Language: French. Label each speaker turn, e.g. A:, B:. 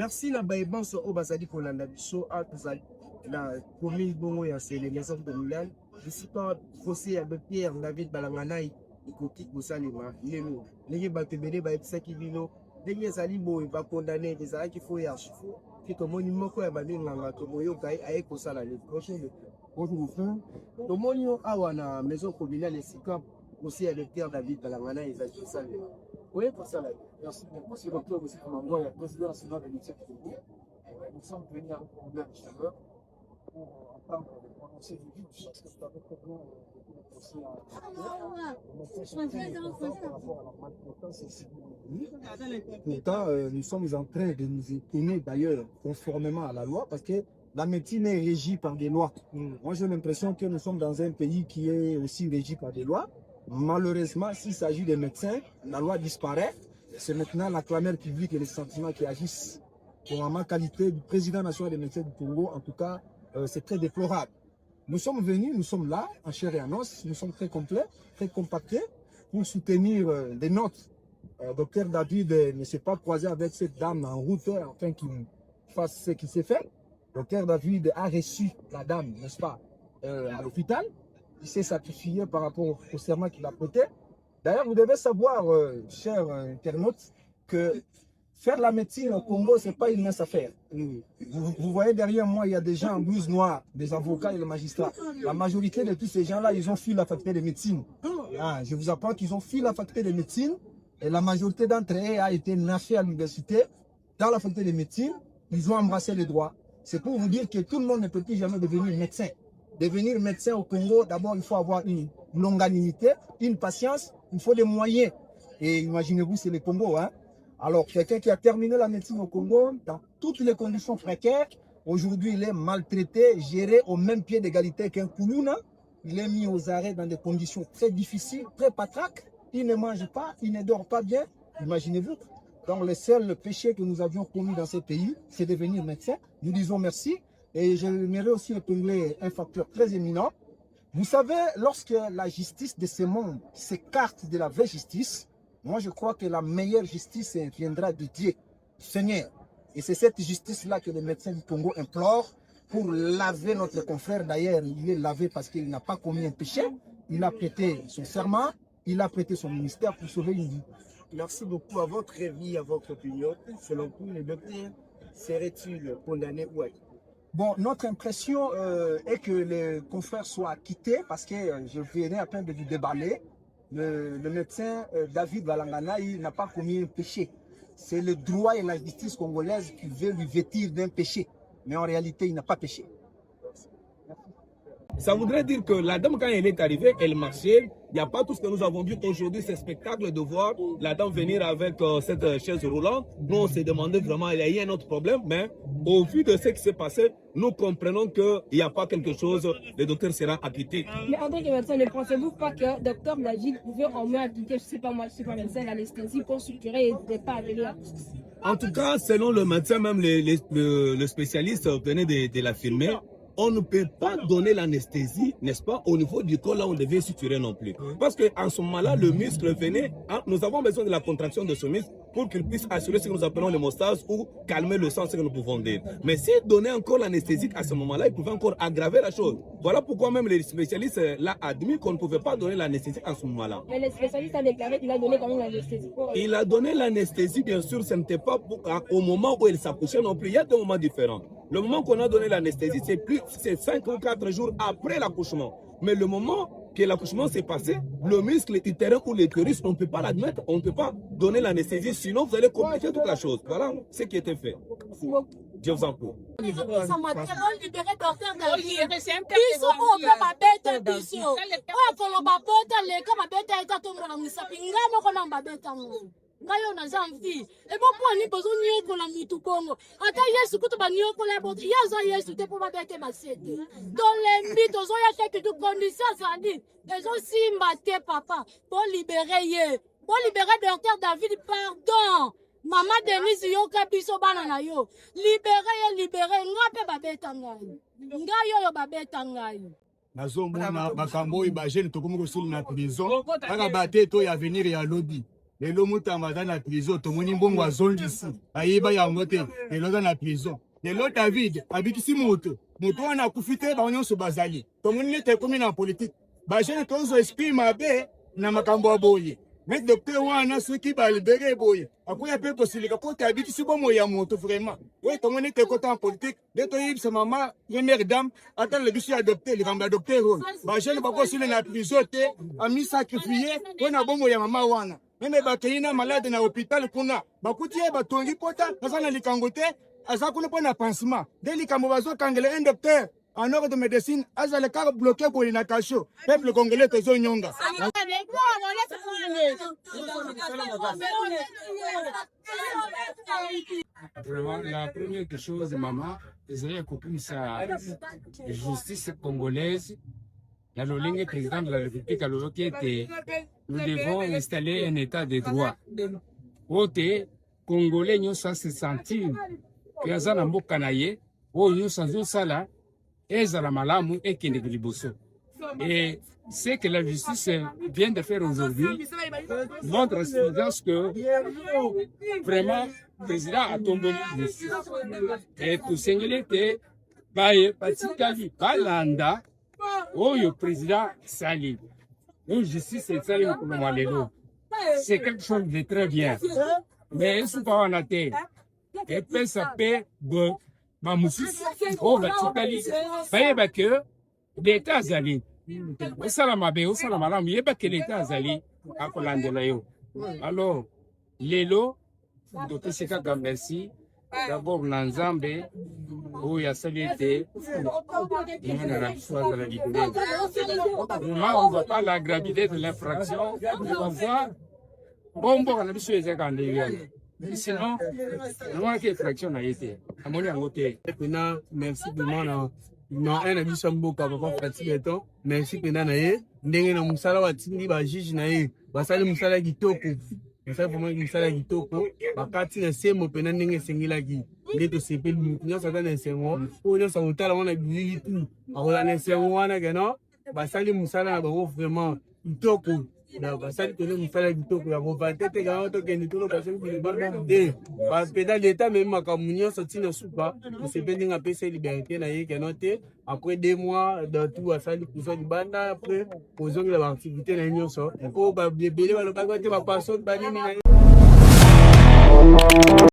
A: Merci na baebanso o bazali kolanda biso a tozali na commune bongo ya c'est les maisons communales. Ici pas fossé avec Pierre David Balanganai ikoki kosalema lelo. Ndenge bato ebele bayebisaki bino ndenge ezali boye bakondane ezalaki fo ya archifo ke tomoni moko ya babenganga toboyoka aye kosala le prochain tomoni awa na maison communale esika aussi avec Pierre David Balanganai ezali kosalema. Oui, pour ça, merci beaucoup. C'est le docteur aussi Mangoua, le président national de l'Université de Congo. Nous sommes venus à un chaleur pour entendre prononcer des vues, parce que c'est avec le Pourtant, nous sommes en train de nous étonner d'ailleurs, conformément à la loi, parce que la médecine est régie par des lois. Moi, j'ai l'impression que nous sommes dans un pays qui est aussi régi par des lois. Malheureusement, s'il s'agit des médecins, la loi disparaît. C'est maintenant la clameur publique et les sentiments qui agissent. Pour ma qualité du président national des médecins du Congo, en tout cas, c'est très déplorable. Nous sommes venus, nous sommes là, en chair et en os, nous sommes très complets, très compactés, pour soutenir des notes. Docteur David ne s'est pas croisé avec cette dame en route, afin qu'il fasse ce qu'il s'est fait. Docteur David a reçu la dame, n'est-ce pas, à l'hôpital. Il s'est sacrifié par rapport au serment qu'il a prêté. D'ailleurs, vous devez savoir, chers internautes, que faire la médecine au Congo, ce n'est pas une mince affaire. Vous voyez derrière moi, il y a des gens en blouse noire, des avocats et des magistrats. La majorité de tous ces gens-là, ils ont fui la faculté de médecine. Ah, je vous apprends qu'ils ont fui la faculté de médecine et la majorité d'entre eux a été naffée à l'université. Dans la faculté de médecine, ils ont embrassé les droits. C'est pour vous dire que tout le monde ne peut plus jamais devenir médecin. Devenir médecin au Congo, d'abord, il faut avoir une longanimité, une patience, il faut des moyens. Et imaginez-vous, c'est le Congo. Hein? Alors, quelqu'un qui a terminé la médecine au Congo, dans toutes les conditions précaires, aujourd'hui, il est maltraité, géré au même pied d'égalité qu'un Koulouna. Il est mis aux arrêts dans des conditions très difficiles, très patraques. Il ne mange pas, il ne dort pas bien. Imaginez-vous. Donc, le seul péché que nous avions commis dans ce pays, c'est devenir médecin. Nous disons merci. Et j'aimerais aussi épingler un facteur très éminent. Vous savez, lorsque la justice de ce monde s'écarte de la vraie justice, moi je crois que la meilleure justice viendra de Dieu, Seigneur. Et c'est cette justice-là que les médecins du Congo implorent pour laver notre confrère. D'ailleurs, il est lavé parce qu'il n'a pas commis un péché. Il a prêté son serment, il a prêté son ministère pour sauver une vie. Merci beaucoup. À votre avis, à votre opinion, selon vous, les docteurs seraient-ils condamnés ou acquittés? Bon, notre impression est que les confrères soient acquittés parce que je venais à peine de vous déballer. Le médecin David Balanganai n'a pas commis un péché. C'est le droit et la justice congolaise qui veut lui vêtir d'un péché. Mais en réalité, il n'a pas péché.
B: Ça voudrait dire que la dame, quand elle est arrivée, elle marchait. Il n'y a pas tout ce que nous avons vu aujourd'hui, ce spectacle de voir la dame venir avec cette chaise roulante. Nous, on s'est demandé vraiment, il y a eu un autre problème, mais au vu de ce qui s'est passé, nous comprenons qu'il n'y a pas quelque chose, le docteur sera acquitté.
C: Mais en tant que médecin, ne pensez-vous pas que docteur David pouvait au moins acquitter, je ne sais pas moi, je ne suis pas médecin, l'anesthésie pour structurer et ne pas aller là?
B: En tout cas, selon le médecin, même le spécialiste venait de l'affirmer. On ne peut pas donner l'anesthésie, n'est-ce pas, au niveau du corps là on devait suturer non plus. Parce qu'en ce moment-là, le muscle venait, hein, nous avons besoin de la contraction de ce muscle pour qu'il puisse assurer ce que nous appelons l'hémostase ou calmer le sang, ce que nous pouvons dire. Mais si donner encore l'anesthésique à ce moment-là, il pouvait encore aggraver la chose. Voilà pourquoi même les spécialistes l'ont admis qu'on ne pouvait pas donner l'anesthésie à ce moment-là.
C: Mais les spécialistes ont déclaré qu'il a donné quand même l'anesthésie.
B: Il a donné l'anesthésie, bien sûr, ce n'était pas au moment où il s'accouchait non plus. Il y a deux moments différents. Le moment qu'on a donné l'anesthésie, c'est 5 ou 4 jours après l'accouchement. Mais le moment que l'accouchement s'est passé, le muscle utérin ou l'utérus, on ne peut pas l'admettre, on ne peut pas donner l'anesthésie, sinon vous allez compliquer toute la chose. Voilà ce qui était fait. Dieu vous en prie.
D: Ngayo na zamfi ebo kwani bozo nyokola mutu Kongo ata Yesu kuto ba nyokola bo yazo Yesu te po ba bete masete dans les mythes ozo ya quelque de conditions sandi ezo simba te papa pour libérer docteur David pardon maman Denise yo ka biso bana na yo libérer ngape ba beta ngai ngayo yo ba beta ngai
E: nazomona makambo oyo ba jeune tokomi kosala na prison kaka bate to ya venir ya lobby. lelo mutamba aza na prison tomoni mbongo azongisi ayeba yango te lelo aza na prison lelo David abikisi moto wana akufi te bango nyonso bazali tomoni nete ekomi na politike bajeune tozo esprit mabe na makambo ya boye mais docteur wana soki balibere boye akoya mpe kosilika po te abikisi bomo ya moto vraiment oyo tomoni nete ekota en politique nde toyebisa mama première dame atala biso ya docteur likambo ya docteur oyo bajeune bakosile na prison te amisakrifie mpo na bomo ya mama wana meme bakei na malade na hôpital kuna bakuti ye batongi pota aza na likambo te aza kuna mpo na pansement nde likambo bazokangela un docteur en ordre de médecine azale kaka bloqué boye na kasho peuple congolais tozonyonga
F: Vraiment, la première chose, maman, c'est que sa justice congolaise, la Lolingue, président de la République, a était nous devons installer un état de droit. Ote, Congolais, nous sommes se sentir que nous avons mboka na ye, nous sommes sala, et la malamu et qui et ce que la justice vient de faire aujourd'hui montre à suffisance que vraiment le président a tombé de justice. Et tout singulier que Patikali Balanda, le président Sali, la justice est Sali c'est quelque chose de très bien. Mais il ne faut pas en attendre. Et puis ça peut que l'État Zali. Alors, Lelo, merci. D'abord, Nanzambe, où il y a salué, on ne voit pas la gravité de l'infraction. On voit, bon, on a vu sur les écrans. Sinon, moi qui fraction a été. À mon côté.
G: Merci de moi. Non, un ami Sambo papa fatigué to. Merci pena na ye. Ndenge na musala wa tindi ba juge na ye. Basali musala kitoko. Basali vraiment musala kitoko. Bakati na semo pena ndenge sengila ki. Ndeto sepeli munya sata na sengo. Oyo sa utala wana bilili tu. Akola na sengo wana keno. Basali musala na bango vraiment kitoko. Basali tole musala kitoko ya kovante te ga to ke ndito basali ki banda de parce que dans l'état même makamunyo sorti na soupa se pendi nga pesa liberté na ye kenote après 2 mois dans tout basali kusa di banda après posons la activité na nyonso ko ba belé ba lo ba te ba passo ba nini